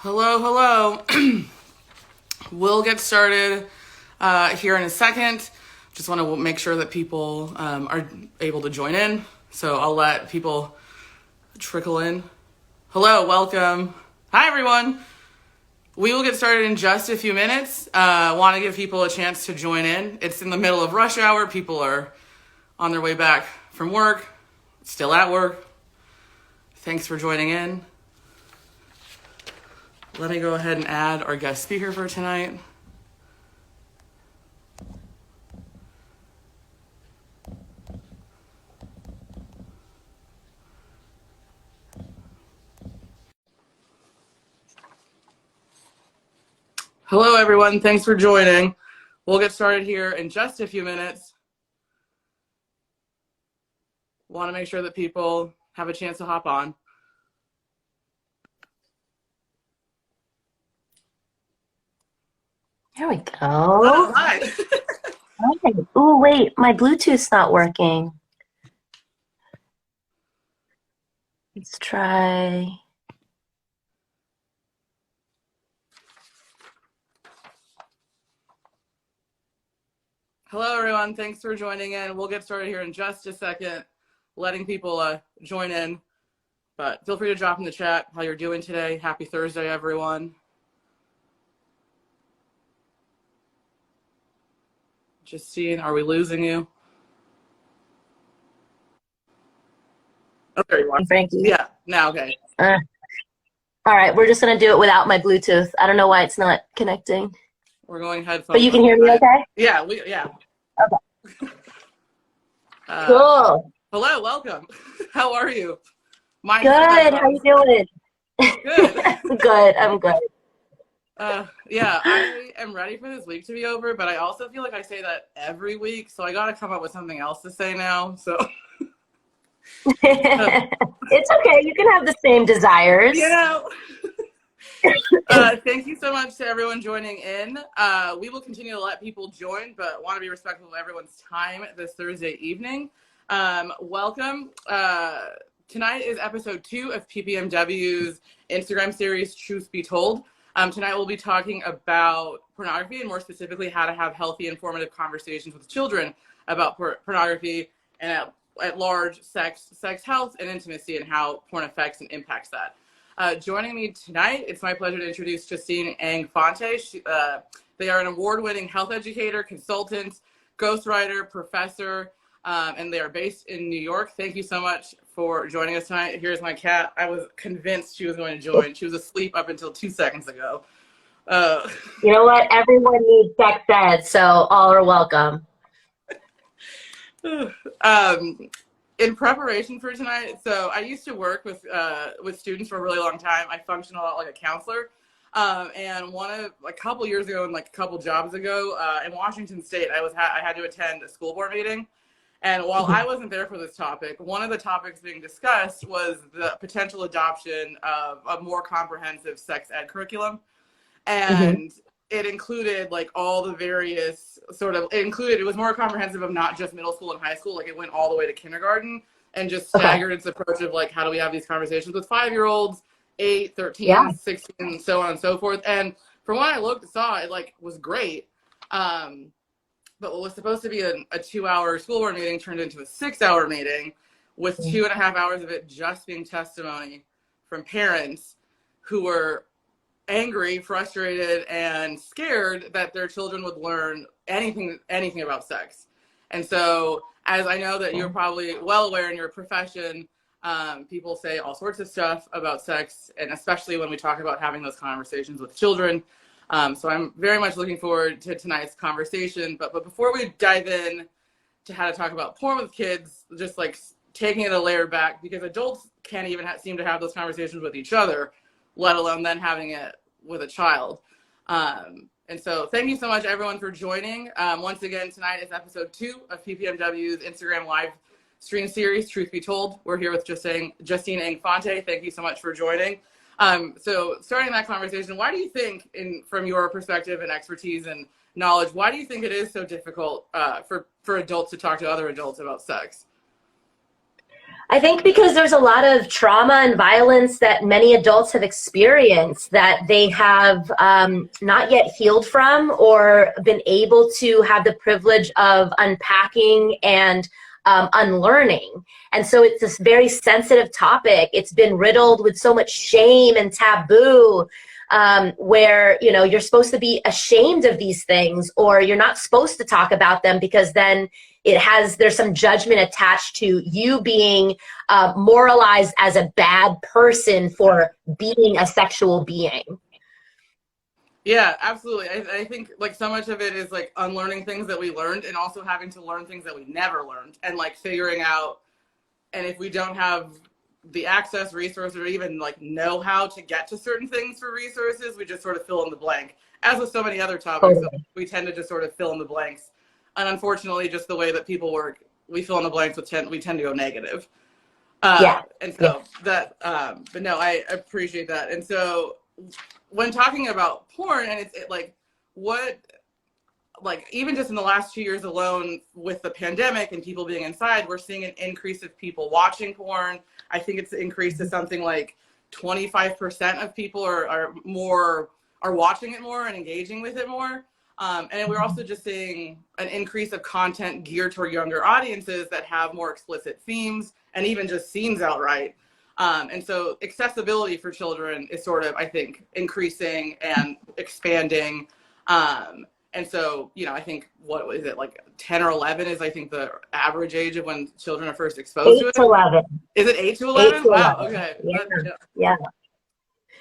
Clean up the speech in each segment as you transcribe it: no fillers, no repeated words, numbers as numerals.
Hello, hello. We'll get started here in a second. Just want to make sure that people are able to join in. So I'll let people trickle in. Hello, welcome. Hi, everyone. We will get started in just a few minutes. Want to give people a chance to join in. It's in the middle of rush hour. People are on their way back from work, still at work. Thanks for joining in. Let me go ahead and add our guest speaker for tonight. Hello, everyone. Thanks for joining. We'll get started here in just a few minutes. Want to make sure that people have a chance to hop on. There we go. Oh, hi. Okay. Oh, wait, my Bluetooth's not working. Let's try. Hello, everyone. Thanks for joining in. We'll get started here in just a second, letting people join in. But feel free to drop in the chat how you're doing today. Happy Thursday, everyone. Justine, are we losing you? Oh, there you are. Frankie. Yeah, now, okay. All right, we're just going to do it without my Bluetooth. I don't know why it's not connecting. We're going headphones. But you can hear me okay? Yeah, Okay. Cool. Hello, welcome. How are you? Good. How you doing? Good. Good. I'm good. Yeah, I am ready for this week to be over, but I also feel like I say that every week, so I got to come up with something else to say now. So it's okay. You can have the same desires. Yeah. Thank you so much to everyone joining in. We will continue to let people join, but want to be respectful of everyone's time this Thursday evening. Welcome. Tonight is episode 2 of PPMW's Instagram series, Truth Be Told. Tonight we'll be talking about pornography and more specifically how to have healthy, informative conversations with children about pornography and at large sex health and intimacy and how porn affects and impacts that. Joining me tonight, it's my pleasure to introduce Justine Ang Fonte. They are an award-winning health educator, consultant, ghostwriter, professor, and they are based in New York. Thank you so much for joining us tonight. Here's my cat. I was convinced she was going to join. She was asleep up until 2 seconds ago. You know what? Everyone needs sex ed, so all are welcome. In preparation for tonight, so I used to work with students for a really long time. I functioned a lot like a counselor. And a couple years ago and like a couple jobs ago in Washington State, I had to attend a school board meeting. And while I wasn't there for this topic, one of the topics being discussed was the potential adoption of a more comprehensive sex ed curriculum. And it included like all the various it was more comprehensive of not just middle school and high school. Like it went all the way to kindergarten and just staggered its approach of like, how do we have these conversations with 5-year-olds, 8, 13, 16, and so on and so forth. And from what I saw, it like was great. But what was supposed to be a 2-hour school board meeting turned into a 6-hour meeting with 2.5 hours of it just being testimony from parents who were angry, frustrated, and scared that their children would learn anything about sex. And so, as I know that you're probably well aware in your profession, people say all sorts of stuff about sex, and especially when we talk about having those conversations with children. So I'm very much looking forward to tonight's conversation. But before we dive in to how to talk about porn with kids, just like taking it a layer back, because adults can't even seem to have those conversations with each other, let alone then having it with a child. And so thank you so much, everyone, for joining. Once again, tonight is episode 2 of PPMW's Instagram live stream series, Truth Be Told. We're here with Justine Ang Fonte. Thank you so much for joining. So starting that conversation, why do you think, from your perspective and expertise and knowledge, why do you think it is so difficult for adults to talk to other adults about sex? I think because there's a lot of trauma and violence that many adults have experienced that they have not yet healed from or been able to have the privilege of unpacking and unlearning. And so it's this very sensitive topic. It's been riddled with so much shame and taboo, where, you know, you're supposed to be ashamed of these things, or you're not supposed to talk about them because then there's some judgment attached to you being moralized as a bad person for being a sexual being. Yeah, absolutely. I think like so much of it is like unlearning things that we learned and also having to learn things that we never learned and like figuring out. And if we don't have the access, resources, or even like know how to get to certain things for resources, we just sort of fill in the blank. As with so many other topics, Totally. we tend to just sort of fill in the blanks. And unfortunately, just the way that people work, we fill in the blanks we tend to go negative. Yeah. And so that, but no, I appreciate that. And so when talking about porn, and it's like, what, like even just in the last 2 years alone with the pandemic and people being inside, we're seeing an increase of people watching porn. I think it's increased to something like 25% of people are watching it more and engaging with it more. And we're also just seeing an increase of content geared toward younger audiences that have more explicit themes and even just scenes outright. And so accessibility for children is sort of, I think, increasing and expanding. And so, you know, I think, what is it, like 10 or 11 is, I think, the average age of when children are first exposed to it? 8 to 11. Is it 8 to 11? 8 to 11. Wow, okay. Yeah.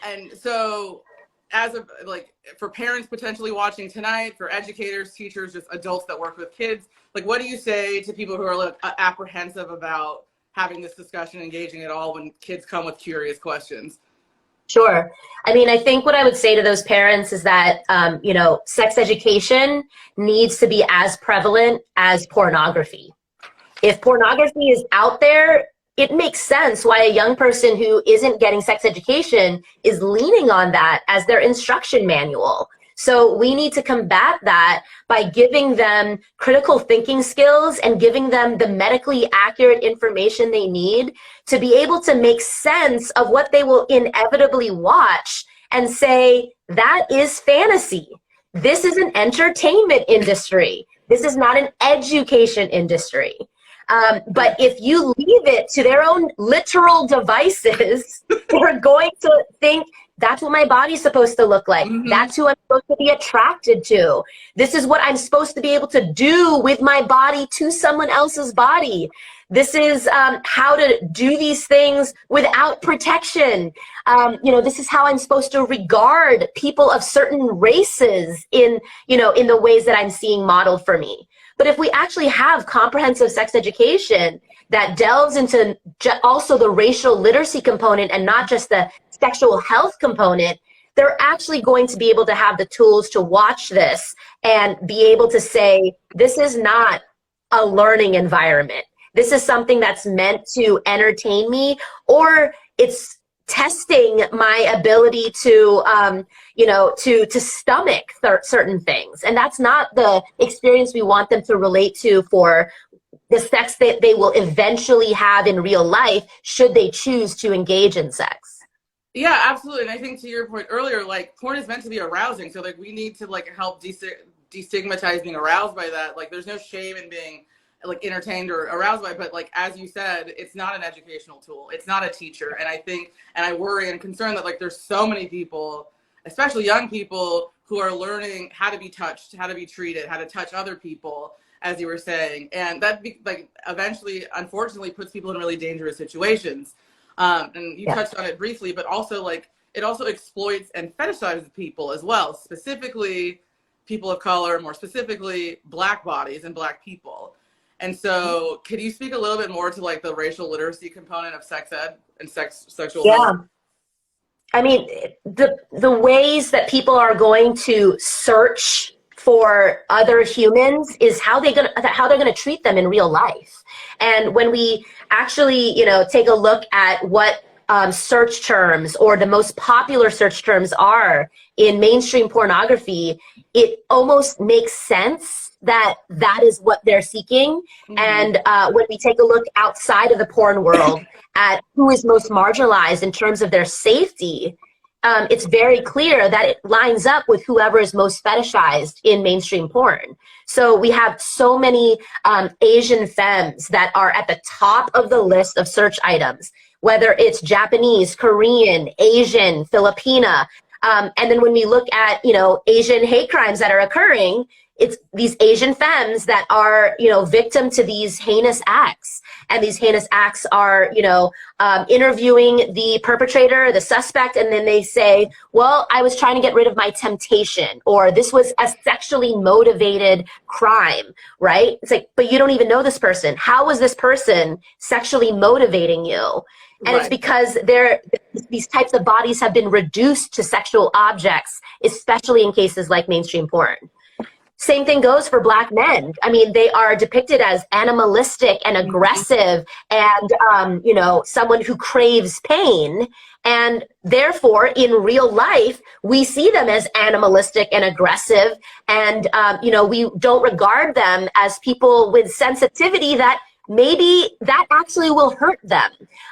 And so, as a, like, for parents potentially watching tonight, for educators, teachers, just adults that work with kids, like, what do you say to people who are like apprehensive about having this discussion, engaging at all when kids come with curious questions? Sure. I mean, I think what I would say to those parents is that, you know, sex education needs to be as prevalent as pornography. If pornography is out there, it makes sense why a young person who isn't getting sex education is leaning on that as their instruction manual. So we need to combat that by giving them critical thinking skills and giving them the medically accurate information they need to be able to make sense of what they will inevitably watch and say, that is fantasy. This is an entertainment industry. This is not an education industry. But if you leave it to their own literal devices, they're going to think, that's what my body's supposed to look like. Mm-hmm. That's who I'm supposed to be attracted to. This is what I'm supposed to be able to do with my body to someone else's body. This is how to do these things without protection. You know, this is how I'm supposed to regard people of certain races in the ways that I'm seeing modeled for me. But if we actually have comprehensive sex education that delves into also the racial literacy component and not just the sexual health component, they're actually going to be able to have the tools to watch this and be able to say, this is not a learning environment. This is something that's meant to entertain me, or it's testing my ability to, to stomach certain things. And that's not the experience we want them to relate to for the sex that they will eventually have in real life, should they choose to engage in sex. Yeah, absolutely. And I think to your point earlier, like, porn is meant to be arousing. So like we need to like help destigmatize being aroused by that. Like there's no shame in being like entertained or aroused by it, but like, as you said, it's not an educational tool. It's not a teacher. And I think, and I worry and concern that like there's so many people, especially young people, who are learning how to be touched, how to be treated, how to touch other people, as you were saying. And that like eventually, unfortunately, puts people in really dangerous situations. And you touched on it briefly, but also like it also exploits and fetishizes people as well, specifically people of color, more specifically Black bodies and Black people. And so could you speak a little bit more to like the racial literacy component of sex ed and sexual health? I mean, the ways that people are going to search for other humans is how they're gonna treat them in real life. And when we actually, take a look at what search terms or the most popular search terms are in mainstream pornography, it almost makes sense that that is what they're seeking. And when we take a look outside of the porn world at who is most marginalized in terms of their safety, it's very clear that it lines up with whoever is most fetishized in mainstream porn. So we have so many Asian femmes that are at the top of the list of search items, whether it's Japanese, Korean, Asian, Filipina. And then when we look at, Asian hate crimes that are occurring, it's these Asian femmes that are, victim to these heinous acts. And these heinous acts are, interviewing the perpetrator, the suspect, and then they say, well, I was trying to get rid of my temptation, or this was a sexually motivated crime, right? It's like, but you don't even know this person. How was this person sexually motivating you? And it's because these types of bodies have been reduced to sexual objects, especially in cases like mainstream porn. Same thing goes for Black men. I mean, they are depicted as animalistic and aggressive and, someone who craves pain. And therefore, in real life, we see them as animalistic and aggressive. And, we don't regard them as people with sensitivity that maybe that actually will hurt them.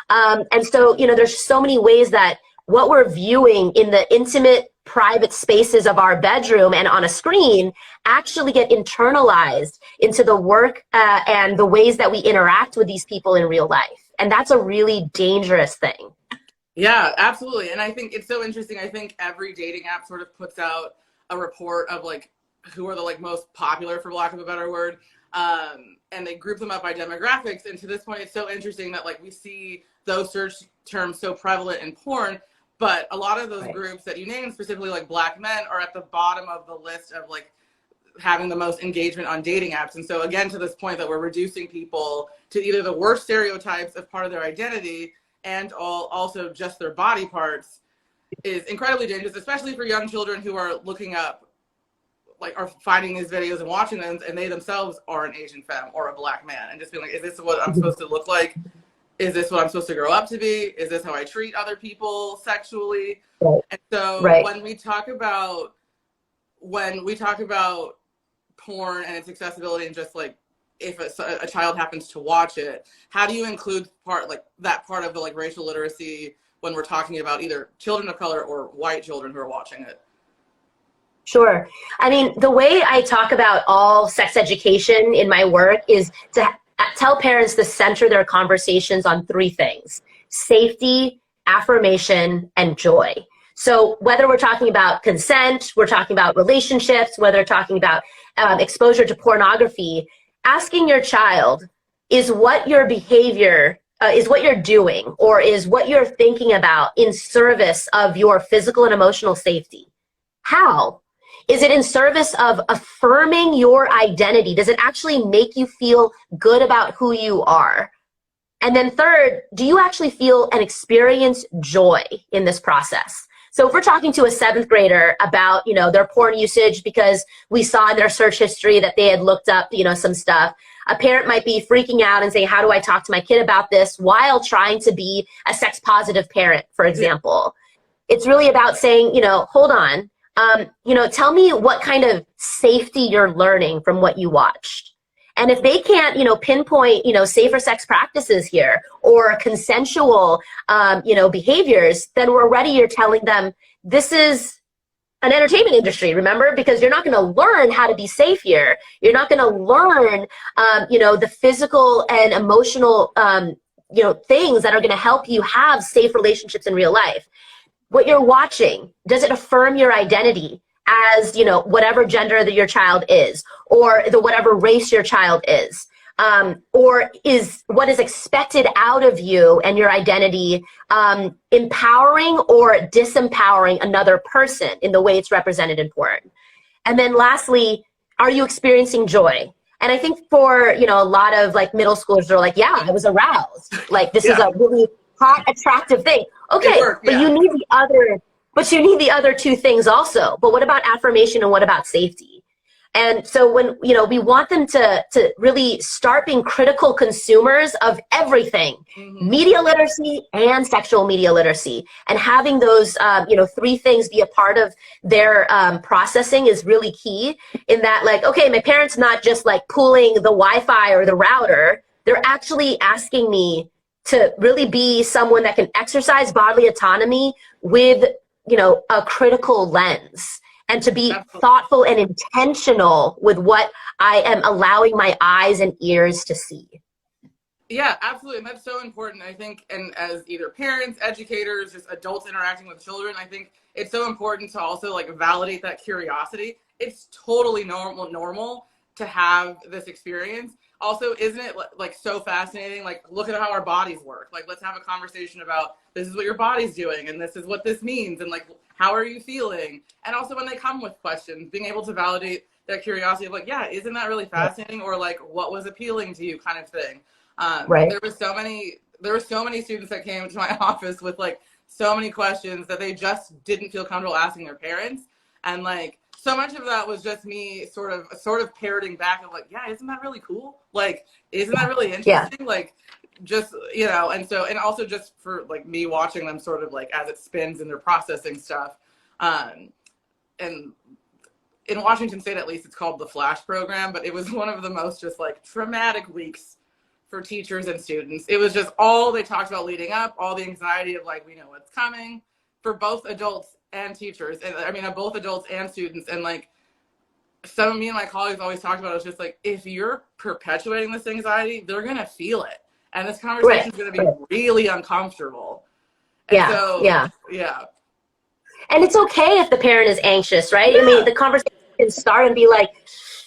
And so, there's so many ways that what we're viewing in the intimate, private spaces of our bedroom and on a screen actually get internalized into the work and the ways that we interact with these people in real life. And that's a really dangerous thing. Yeah, absolutely. And I think it's so interesting. I think every dating app sort of puts out a report of who are the most popular, for lack of a better word. And they group them up by demographics. And to this point, it's so interesting that we see those search terms so prevalent in porn, but a lot of those groups that you named, specifically Black men, are at the bottom of the list of having the most engagement on dating apps. And so again, to this point that we're reducing people to either the worst stereotypes of part of their identity and also just their body parts is incredibly dangerous, especially for young children who are looking up, are finding these videos and watching them, and they themselves are an Asian femme or a Black man, and just being is this what I'm supposed to look like? Is this what I'm supposed to grow up to be? Is this how I treat other people sexually? Right. And so when we talk about porn and its accessibility and just if a child happens to watch it, how do you include that part of the racial literacy when we're talking about either children of color or white children who are watching it? Sure. I mean, the way I talk about all sex education in my work is to tell parents to center their conversations on three things: safety, affirmation, and joy. So whether we're talking about consent, we're talking about relationships, whether we're talking about exposure to pornography, asking your child, is what your behavior, is what you're doing, or is what you're thinking about in service of your physical and emotional safety? How? Is it in service of affirming your identity? Does it actually make you feel good about who you are? And then third, do you actually feel and experience joy in this process? So if we're talking to a 7th grader about, their porn usage because we saw in their search history that they had looked up, some stuff, a parent might be freaking out and saying, how do I talk to my kid about this while trying to be a sex positive parent, for example? It's really about saying, hold on. Tell me what kind of safety you're learning from what you watched. And if they can't, pinpoint, safer sex practices here or consensual, behaviors, then you're telling them this is an entertainment industry, remember? Because you're not going to learn how to be safe here. You're not going to learn, the physical and emotional, things that are going to help you have safe relationships in real life. What you're watching, does it affirm your identity as, whatever gender that your child is, or whatever race your child is? Or is what is expected out of you and your identity empowering or disempowering another person in the way it's represented in porn? And then lastly, are you experiencing joy? And I think for, a lot of middle schoolers, they're yeah, I was aroused. This is a really hot, attractive thing. Okay, but you need the other two things also. But what about affirmation and what about safety? And so when, we want them to really start being critical consumers of everything, media literacy and sexual media literacy, and having those, 3 things be a part of their processing is really key, in that, like, okay, my parents not just like pulling the Wi-Fi or the router, they're actually asking me to really be someone that can exercise bodily autonomy with, a critical lens, and to be thoughtful and intentional with what I am allowing my eyes and ears to see. Yeah, absolutely. And that's so important, I think. And as either parents, educators, just adults interacting with children, I think it's so important to also like validate that curiosity. It's totally normal to have this experience. Also, isn't it like so fascinating? Like, look at how our bodies work. Like, let's have a conversation about this is what your body's doing, and this is what this means, and like, how are you feeling? And also when they come with questions, being able to validate that curiosity of like, yeah, isn't that really fascinating? Or like, what was appealing to you, kind of thing. Right. There were so many students that came to my office with like so many questions that they just didn't feel comfortable asking their parents. And like, so much of that was just me sort of parroting back of like, yeah, isn't that really cool? Like, isn't that really interesting? Yeah. Like, just, and also just for like me watching them sort of like as it spins and they're processing stuff. And in Washington State, at least, it's called the Flash program, but it was one of the most just like traumatic weeks for teachers and students. It was just all they talked about leading up, all the anxiety of like, we know what's coming, for both adults and teachers. And I mean, both adults and students. And like, some of me and my colleagues always talked about it. It's just like, if you're perpetuating this anxiety, they're going to feel it. And this conversation is going to be really uncomfortable. And yeah. And it's okay if the parent is anxious, right? Yeah. I mean, the conversation can start and be like,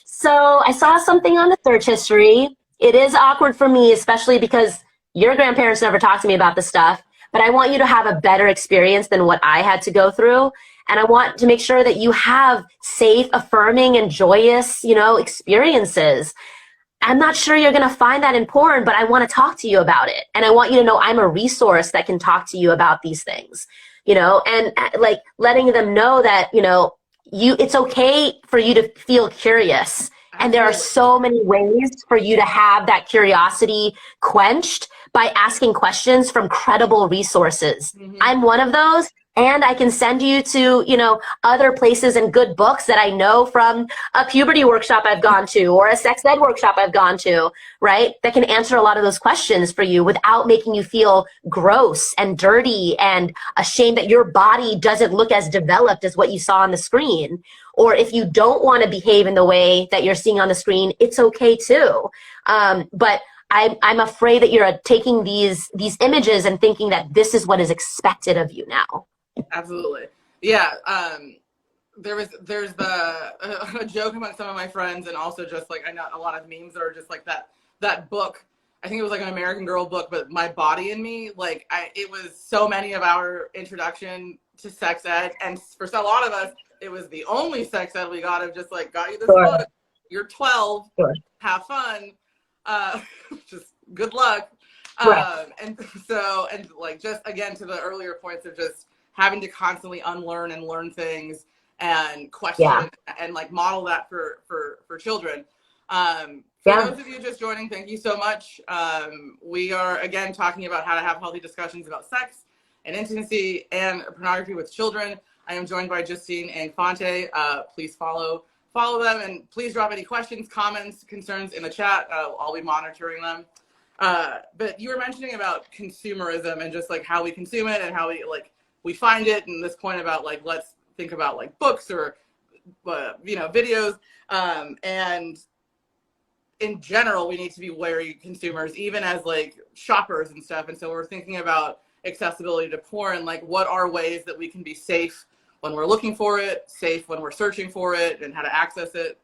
so I saw something on the search history. It is awkward for me, especially because your grandparents never talked to me about this stuff, but I want you to have a better experience than what I had to go through. And I want to make sure that you have safe, affirming, and joyous, experiences. I'm not sure you're going to find that in porn, but I want to talk to you about it. And I want you to know I'm a resource that can talk to you about these things, and like letting them know that, it's okay for you to feel curious. And there are so many ways for you to have that curiosity quenched by asking questions from credible resources. I'm one of those. And I can send you to, other places and good books that I know from a puberty workshop I've gone to or a sex ed workshop I've gone to, right? That can answer a lot of those questions for you without making you feel gross and dirty and ashamed that your body doesn't look as developed as what you saw on the screen. Or if you don't want to behave in the way that you're seeing on the screen, it's okay too. But I'm afraid that you're taking these images and thinking that this is what is expected of you now. Absolutely. Yeah. There's a joke among some of my friends, and also just like, I know a lot of memes that are just like that book. I think it was like an American Girl book, but My Body and Me, like it was so many of our introduction to sex ed. And for a lot of us, it was the only sex ed we got you this book. You're 12, have fun. Just good luck. And like, just again, to the earlier points of just having to constantly unlearn and learn things and question and like model that for children. For those of you just joining, thank you so much. We are again talking about how to have healthy discussions about sex and intimacy and pornography with children. I am joined by Justine Ang Fonte. Please follow them, and please drop any questions, comments, concerns in the chat. I'll be monitoring them. But you were mentioning about consumerism and just like how we consume it and how we find it, and this point about like, let's think about like books or videos, and in general we need to be wary consumers, even as like shoppers and stuff. And so we're thinking about accessibility to porn, like what are ways that we can be safe when we're looking for it, safe when we're searching for it, and how to access it.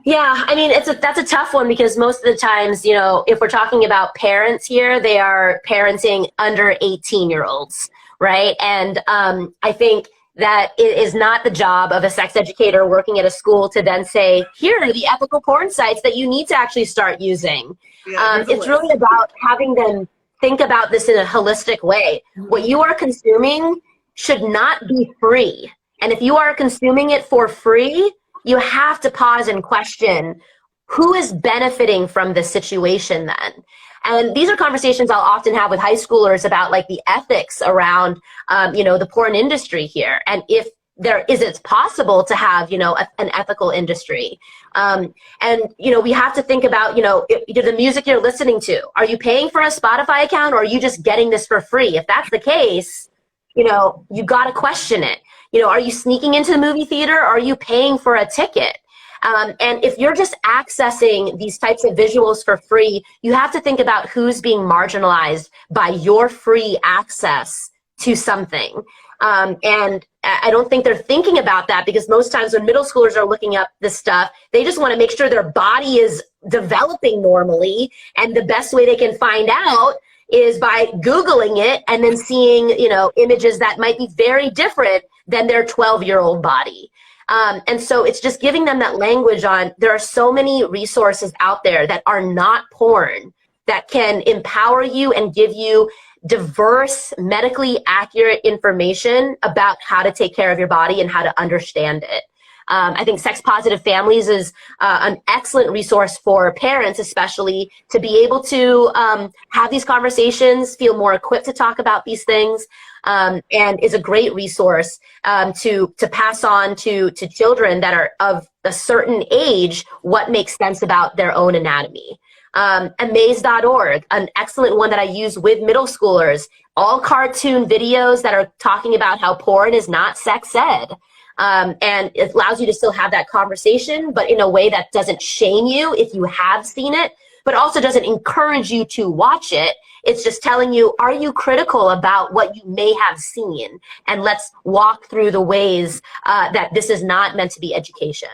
Yeah, I mean, that's a tough one, because most of the times, if we're talking about parents here, they are parenting under 18-year-olds, right? And I think that it is not the job of a sex educator working at a school to then say, here are the ethical porn sites that you need to actually start using. It's really about having them think about this in a holistic way. What you are consuming should not be free. And if you are consuming it for free, you have to pause and question, who is benefiting from this situation then? And these are conversations I'll often have with high schoolers about like the ethics around, the porn industry here. And if it's possible to have, an ethical industry. And we have to think about, the music you're listening to. Are you paying for a Spotify account, or are you just getting this for free? If that's the case, you got to question it. Are you sneaking into the movie theater, or are you paying for a ticket? And if you're just accessing these types of visuals for free, you have to think about who's being marginalized by your free access to something. And I don't think they're thinking about that, because most times when middle schoolers are looking up this stuff, they just want to make sure their body is developing normally. And the best way they can find out is by Googling it and then seeing, images that might be very different than their 12-year-old body. And so it's just giving them that language on, there are so many resources out there that are not porn that can empower you and give you diverse, medically accurate information about how to take care of your body and how to understand it. I think Sex Positive Families is an excellent resource for parents, especially, to be able to have these conversations, feel more equipped to talk about these things, and is a great resource to pass on to children that are of a certain age what makes sense about their own anatomy. Amaze.org, an excellent one that I use with middle schoolers, all cartoon videos that are talking about how porn is not sex ed. And it allows you to still have that conversation, but in a way that doesn't shame you if you have seen it, but also doesn't encourage you to watch it. It's just telling you, are you critical about what you may have seen? And let's walk through the ways that this is not meant to be education.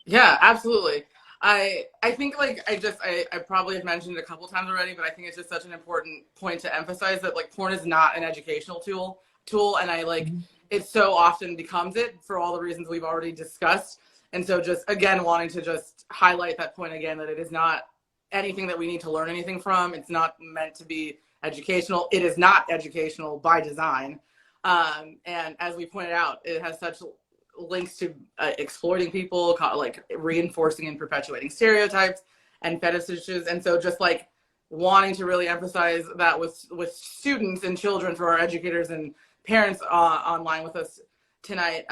Yeah, absolutely. I think like I probably have mentioned it a couple times already, but I think it's just such an important point to emphasize that like porn is not an educational tool, and I like it so often becomes it for all the reasons we've already discussed. And so just again wanting to just highlight that point again, that it is not anything that we need to learn anything from. It's not meant to be educational. It is not educational by design. And as we pointed out, it has such links to exploiting people, like reinforcing and perpetuating stereotypes and fetishes. And so just like wanting to really emphasize that with students and children, for our educators and parents online with us tonight.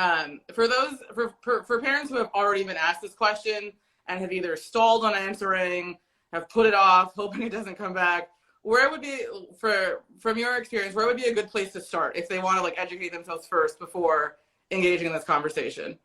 For parents who have already been asked this question and have either stalled on answering, have put it off, hoping it doesn't come back, where would be, from your experience, where would be a good place to start if they want to like educate themselves first before engaging in this conversation?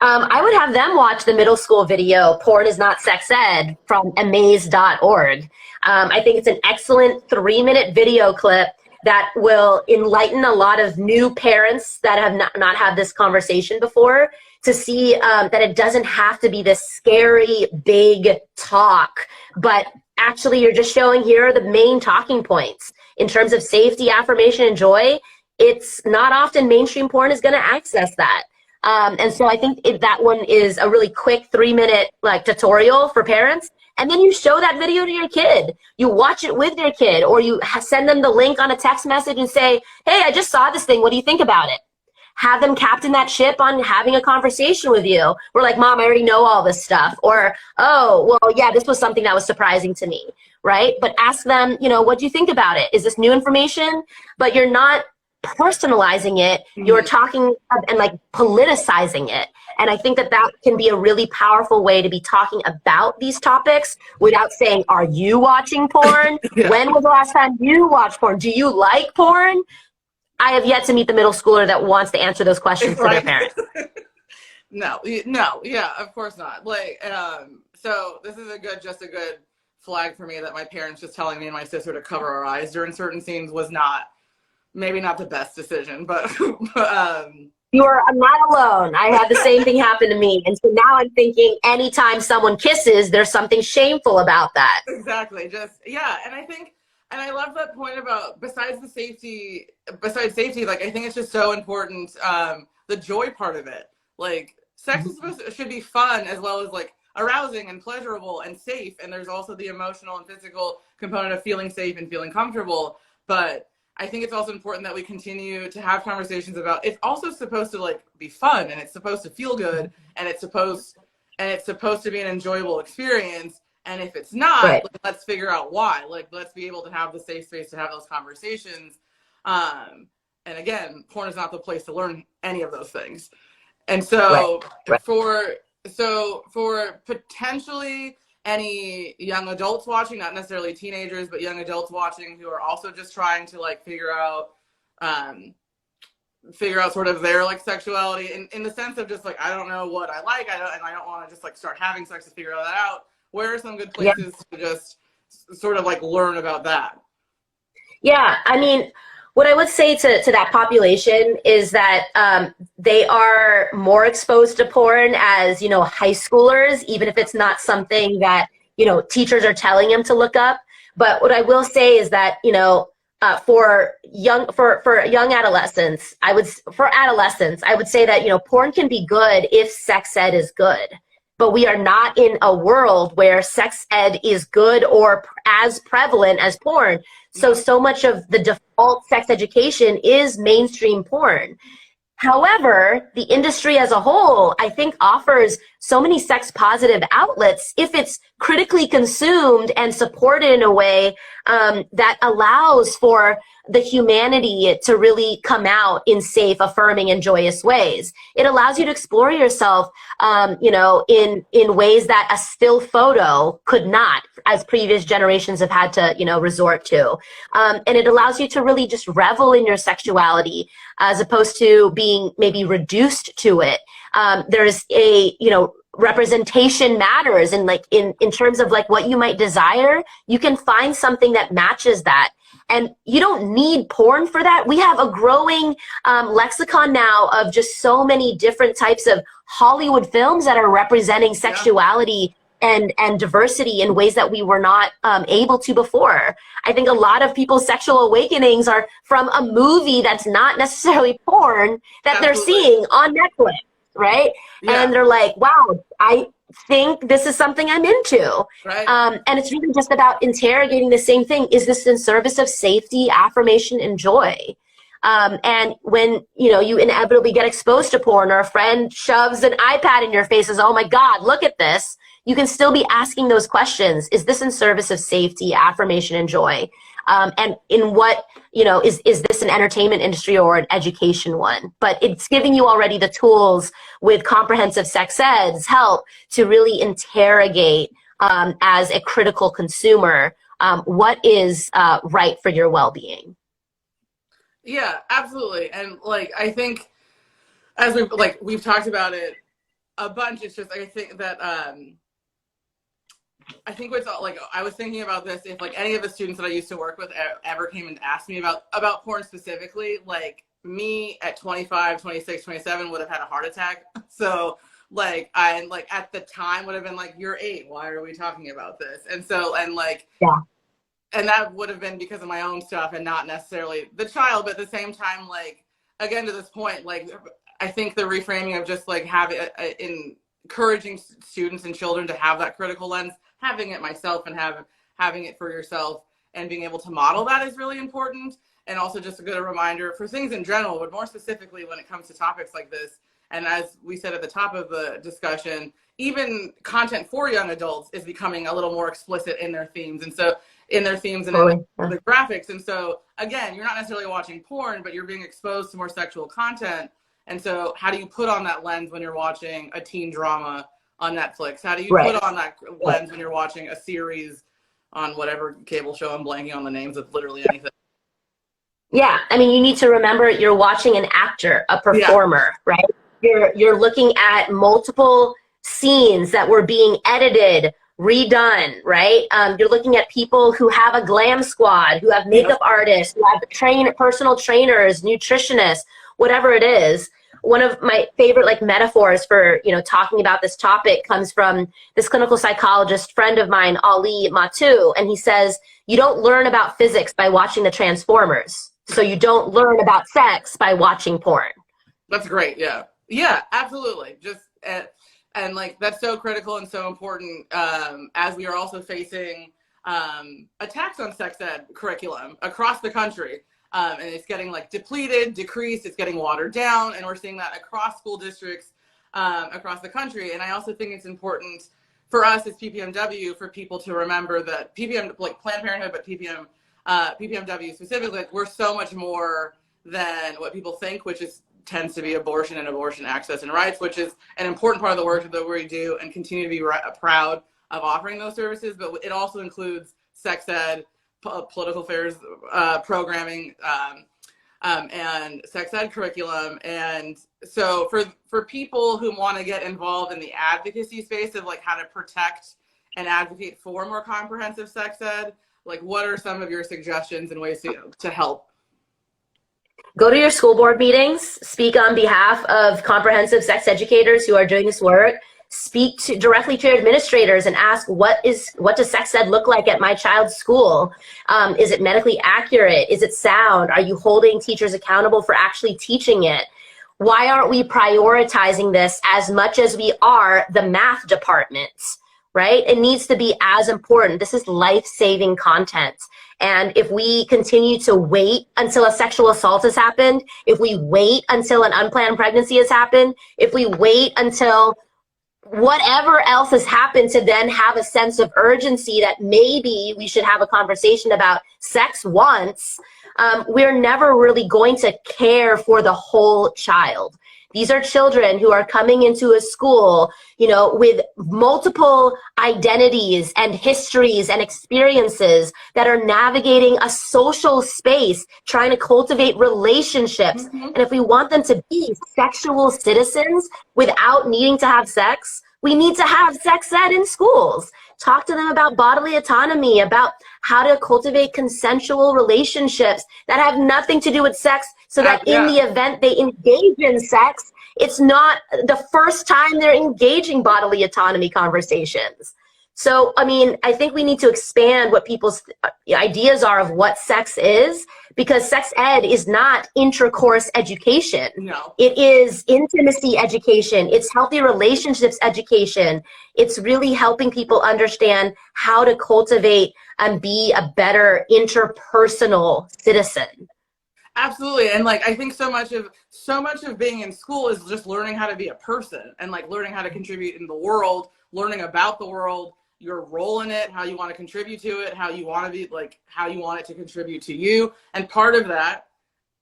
I would have them watch the middle school video, Porn is Not Sex Ed, from amaze.org. I think it's an excellent 3-minute video clip that will enlighten a lot of new parents that have not had this conversation before, to see that it doesn't have to be this scary, big talk, but actually you're just showing, here are the main talking points. In terms of safety, affirmation, and joy, it's not often mainstream porn is going to access that. And so I think that one is a really quick 3-minute like tutorial for parents. And then you show that video to your kid. You watch it with your kid, or you send them the link on a text message and say, hey, I just saw this thing. What do you think about it? Have them captain that ship on having a conversation with you. We're like, Mom, I already know all this stuff. Or, oh, well, yeah, this was something that was surprising to me, right? But ask them, what do you think about it? Is this new information? But you're not personalizing it. You're talking and like politicizing it. And I think that can be a really powerful way to be talking about these topics without saying, are you watching porn? Yeah. When was the last time you watched porn? Do you like porn? I have yet to meet the middle schooler that wants to answer those questions to their parents. No, yeah, of course not. Like, so this is just a good flag for me that my parents just telling me and my sister to cover our eyes during certain scenes was maybe not the best decision, but you are not alone. I had the same thing happen to me. And so now I'm thinking anytime someone kisses, there's something shameful about that. Exactly. And I love that point about besides safety, like, I think it's just so important, the joy part of it. Like, sex should be fun as well as like arousing and pleasurable and safe. And there's also the emotional and physical component of feeling safe and feeling comfortable. But I think it's also important that we continue to have conversations about, it's also supposed to like be fun, and it's supposed to feel good, and it's supposed to be an enjoyable experience. And if it's not, Right. like, let's figure out why. Like, let's be able to have the safe space to have those conversations. And again, porn is not the place to learn any of those things. And so Right. for potentially any young adults watching, not necessarily teenagers, but young adults watching who are also just trying to like figure out sort of their like sexuality in the sense of just like, I don't know what I like, and I don't want to just like start having sex to figure that out. Where are some good places to just sort of like learn about that? Yeah, I mean, what I would say to that population is that they are more exposed to porn as, you know, high schoolers, even if it's not something that, you know, teachers are telling them to look up. But what I will say is that, you know, for young adolescents, I would say that, you know, porn can be good if sex ed is good. But we are not in a world where sex ed is good or as prevalent as porn. So much of the default sex education is mainstream porn. However, the industry as a whole, I think, offers so many sex positive outlets if it's critically consumed and supported in a way that allows for the humanity to really come out in safe, affirming, and joyous ways. It allows you to explore yourself, you know, in ways that a still photo could not, as previous generations have had to, you know, resort to. And it allows you to really just revel in your sexuality as opposed to being maybe reduced to it. There's a, you know, representation matters, and like in terms of like what you might desire, you can find something that matches that. And you don't need porn for that. We have a growing lexicon now of just so many different types of Hollywood films that are representing sexuality and diversity in ways that we were not able to before. I think a lot of people's sexual awakenings are from a movie that's not necessarily porn that they're seeing on Netflix, right? Yeah. And they're like, wow, I think this is something I'm into. Right. And it's really just about interrogating the same thing. Is this in service of safety, affirmation, and joy? And when, you know, you inevitably get exposed to porn, or a friend shoves an iPad in your face and says, oh my God, look at this. You can still be asking those questions. Is this in service of safety, affirmation, and joy? And in what, you know, is this an entertainment industry or an education one? But it's giving you already the tools with comprehensive sex ed's help to really interrogate as a critical consumer what is right for your well-being. Yeah, absolutely. And like, I think as we've talked about it a bunch, it's just, I think that, I think what's like, I was thinking about this, if like any of the students that I used to work with ever came and asked me about porn specifically, like me at 25, 26, 27 would have had a heart attack. So like, I like at the time would have been like, you're 8, why are we talking about this? And so, and like, yeah. And that would have been because of my own stuff and not necessarily the child. But at the same time, like, again, to this point, like, I think the reframing of just like having, encouraging students and children to have that critical lens, having it myself and having it for yourself and being able to model that is really important. And also just a good reminder for things in general, but more specifically when it comes to topics like this. And as we said at the top of the discussion, even content for young adults is becoming a little more explicit in their themes. And so in their themes and in the graphics. And so again, you're not necessarily watching porn, but you're being exposed to more sexual content. And so how do you put on that lens when you're watching a teen drama on Netflix? How do you put on that lens when you're watching a series on whatever cable show? I'm blanking on the names of literally anything. Yeah, I mean, you need to remember you're watching an actor, a performer, right? You're looking at multiple scenes that were being edited, redone, right? You're looking at people who have a glam squad, who have makeup artists, who have personal trainers, nutritionists, whatever it is. One of my favorite like metaphors for, you know, talking about this topic comes from this clinical psychologist friend of mine, Ali Matu, and he says, you don't learn about physics by watching the Transformers. So you don't learn about sex by watching porn. That's great. Yeah. Yeah, absolutely. Just, and like, that's so critical and so important as we are also facing attacks on sex ed curriculum across the country. and it's getting like depleted, decreased, it's getting watered down, and we're seeing that across school districts across the country. And I also think it's important for us as PPMW for people to remember that PPM, like Planned Parenthood, but PPMW specifically, like, we're so much more than what people think, which tends to be abortion and abortion access and rights, which is an important part of the work that we do and continue to be proud of offering those services. But it also includes sex ed, political affairs programming, and sex ed curriculum. And so for people who want to get involved in the advocacy space of like how to protect and advocate for more comprehensive sex ed, like what are some of your suggestions and ways to help? Go to your school board meetings, speak on behalf of comprehensive sex educators who are doing this work, speak directly to your administrators and ask, what does sex ed look like at my child's school? Is it medically accurate? Is it sound? Are you holding teachers accountable for actually teaching it? Why aren't we prioritizing this as much as we are the math departments, right? It needs to be as important. This is life-saving content. And if we continue to wait until a sexual assault has happened, if we wait until an unplanned pregnancy has happened, if we wait until whatever else has happened to then have a sense of urgency that maybe we should have a conversation about sex once, we're never really going to care for the whole child. These are children who are coming into a school, you know, with multiple identities and histories and experiences that are navigating a social space, trying to cultivate relationships. Mm-hmm. And if we want them to be sexual citizens without needing to have sex, we need to have sex ed in schools. Talk to them about bodily autonomy, about how to cultivate consensual relationships that have nothing to do with sex, so that in the event they engage in sex, it's not the first time they're engaging bodily autonomy conversations. So, I mean, I think we need to expand what people's ideas are of what sex is, because sex ed is not intercourse education. No. It is intimacy education. It's healthy relationships education. It's really helping people understand how to cultivate and be a better interpersonal citizen. Absolutely. And like, I think so much of being in school is just learning how to be a person and like learning how to contribute in the world, learning about the world, your role in it, how you want to contribute to it, how you want to be, like how you want it to contribute to you. And part of that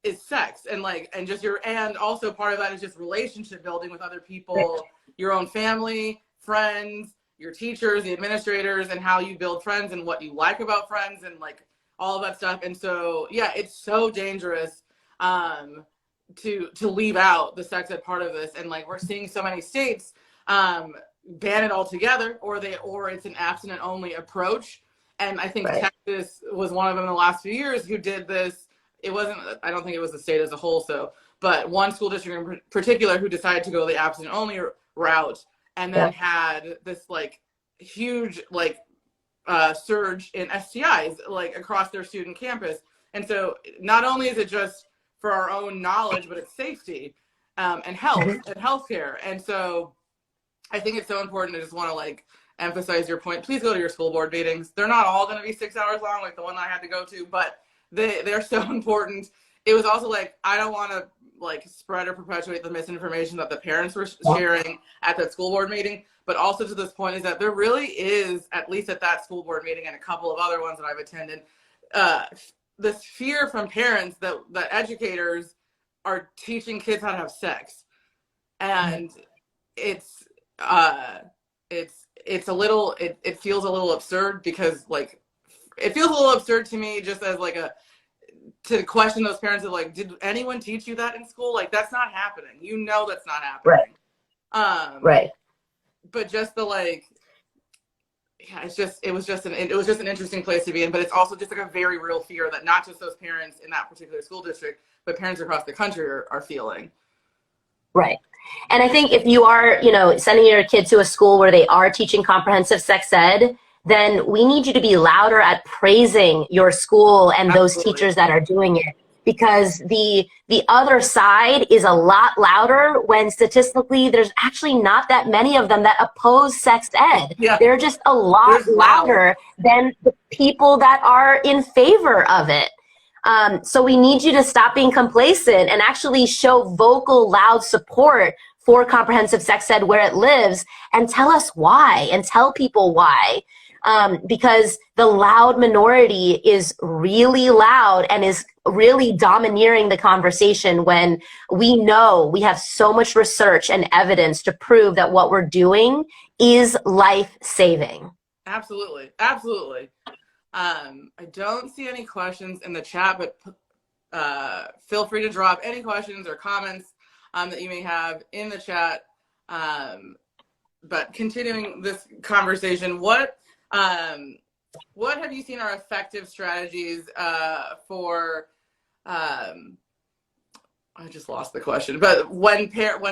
is sex and like, and also part of that is just relationship building with other people, your own family, friends, your teachers, the administrators, and how you build friends and what you like about friends and like all of that stuff. And so, yeah, it's so dangerous to leave out the sex ed part of this. And like, we're seeing so many states ban it altogether, or it's an abstinent only approach. And I think Texas was one of them in the last few years who did this. I don't think it was the state as a whole, but one school district in particular who decided to go the abstinent only route, and then had this like huge like surge in STIs like across their student campus. And so not only is it just for our own knowledge, but it's safety and health and healthcare. And so I think it's so important. I just want to like emphasize your point. Please go to your school board meetings. They're not all going to be 6 hours long like the one I had to go to, but they're so important. It was also like, I don't want to like spread or perpetuate the misinformation that the parents were sharing at that school board meeting. But also to this point is that there really is, at least at that school board meeting and a couple of other ones that I've attended, this fear from parents that educators are teaching kids how to have sex. And it feels a little absurd, because like, it feels a little absurd to me just as like to question those parents of like, did anyone teach you that in school? Like, that's not happening. You know, that's not happening. Right. But just the like, yeah, it was just an interesting place to be in, but it's also just like a very real fear that not just those parents in that particular school district, but parents across the country are feeling. Right. And I think if you are, you know, sending your kid to a school where they are teaching comprehensive sex ed, then we need you to be louder at praising your school and those teachers that are doing it. Because the other side is a lot louder when statistically there's actually not that many of them that oppose sex ed. Yeah. They're just a lot louder than the people that are in favor of it. So we need you to stop being complacent and actually show vocal, loud support for comprehensive sex ed where it lives, and tell us why, and tell people why. Because the loud minority is really loud and is really domineering the conversation, when we know we have so much research and evidence to prove that what we're doing is life-saving. Absolutely. Absolutely. I don't see any questions in the chat, but feel free to drop any questions or comments that you may have in the chat. But continuing this conversation, what have you seen are effective strategies for? I just lost the question. But when parents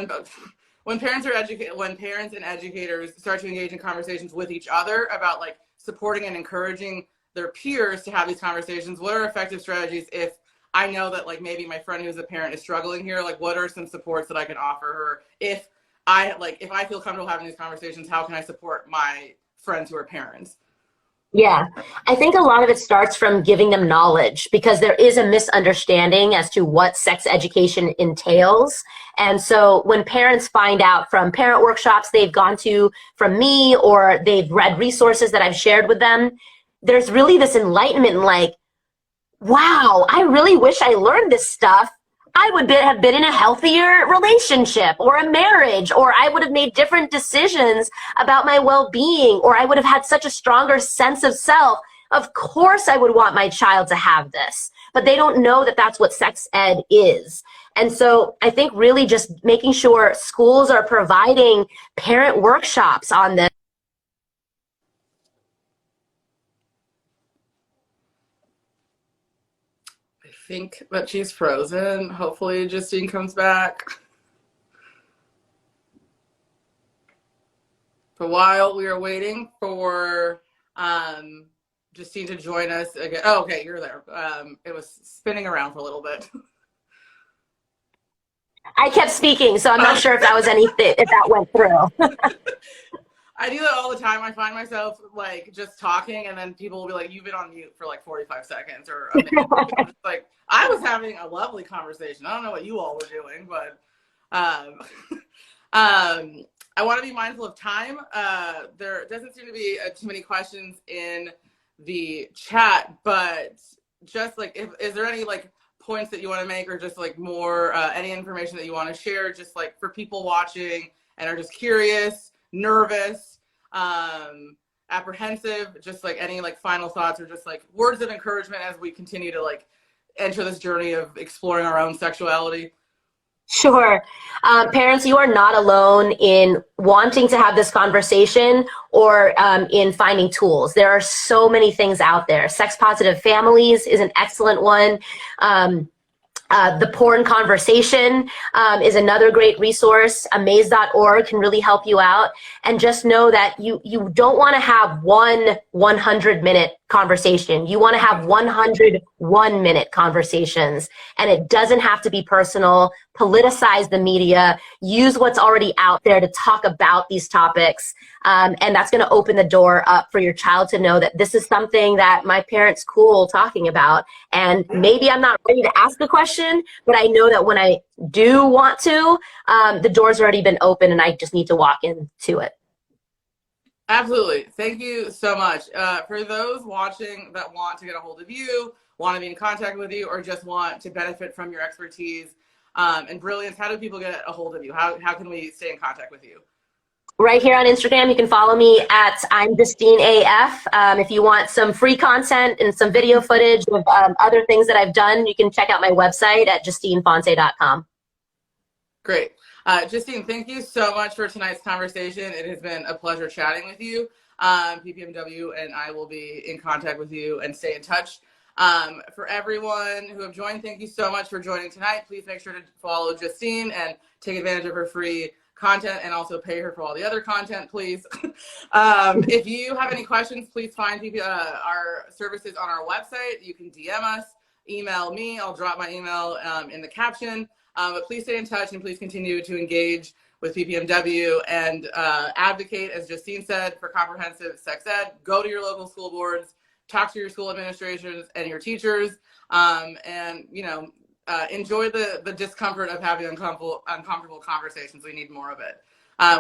and educators start to engage in conversations with each other about like supporting and encouraging their peers to have these conversations, what are effective strategies if I know that like maybe my friend who's a parent is struggling here? Like, what are some supports that I can offer her? If I feel comfortable having these conversations, how can I support my friends who are parents? Yeah, I think a lot of it starts from giving them knowledge, because there is a misunderstanding as to what sex education entails. And so when parents find out from parent workshops they've gone to from me, or they've read resources that I've shared with them, there's really this enlightenment, like, wow, I really wish I learned this stuff. I would have been in a healthier relationship or a marriage, or I would have made different decisions about my well-being, or I would have had such a stronger sense of self. Of course I would want my child to have this, but they don't know that that's what sex ed is. And so I think really just making sure schools are providing parent workshops on this. I think that she's frozen. Hopefully Justine comes back. For a while we are waiting for Justine to join us again. Oh, okay, you're there. It was spinning around for a little bit. I kept speaking, so I'm not sure if that was anything, if that went through. I do that all the time. I find myself like just talking, and then people will be like, "You've been on mute for like 45 seconds or a minute." I'm just like, I was having a lovely conversation. I don't know what you all were doing, but I want to be mindful of time. There doesn't seem to be too many questions in the chat, but just like, is there any like points that you want to make, or just like more any information that you want to share, just like for people watching and are just curious, nervous, apprehensive, just like any like final thoughts or just like words of encouragement as we continue to like enter this journey of exploring our own sexuality? Sure. Parents, you are not alone in wanting to have this conversation, or in finding tools. There are so many things out there. Sex Positive Families is an excellent one. The Porn Conversation is another great resource. Amaze.org can really help you out. And just know that you don't want to have one 100-minute conversation. You want to have 100 1-minute conversations. And it doesn't have to be personal. Politicize the media. Use what's already out there to talk about these topics. And that's going to open the door up for your child to know that this is something that my parents cool talking about. And maybe I'm not ready to ask a question, but I know that when I do want to, the door's already been open and I just need to walk into it. Absolutely. Thank you so much. For those watching that want to get a hold of you, want to be in contact with you, or just want to benefit from your expertise and brilliance, how do people get a hold of you? How can we stay in contact with you? Right here on Instagram, you can follow me at I'm Justine AF. If you want some free content and some video footage of other things that I've done, you can check out my website at justinefonte.com. Great. Justine, thank you so much for tonight's conversation. It has been a pleasure chatting with you. PPMW and I will be in contact with you and stay in touch. For everyone who have joined, thank you so much for joining tonight. Please make sure to follow Justine and take advantage of her free content, and also pay her for all the other content, please. If you have any questions, please find our services on our website. You can DM us, email me. I'll drop my email in the caption. But please stay in touch and please continue to engage with PPMW and advocate, as Justine said, for comprehensive sex ed. Go to your local school boards, talk to your school administrations and your teachers, and enjoy the discomfort of having uncomfortable conversations. We need more of it.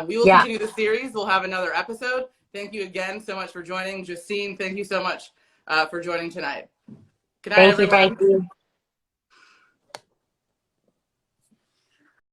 We will continue the series. We'll have another episode. Thank you again so much for joining. Justine, thank you so much for joining tonight. Good night, everyone. Thank you.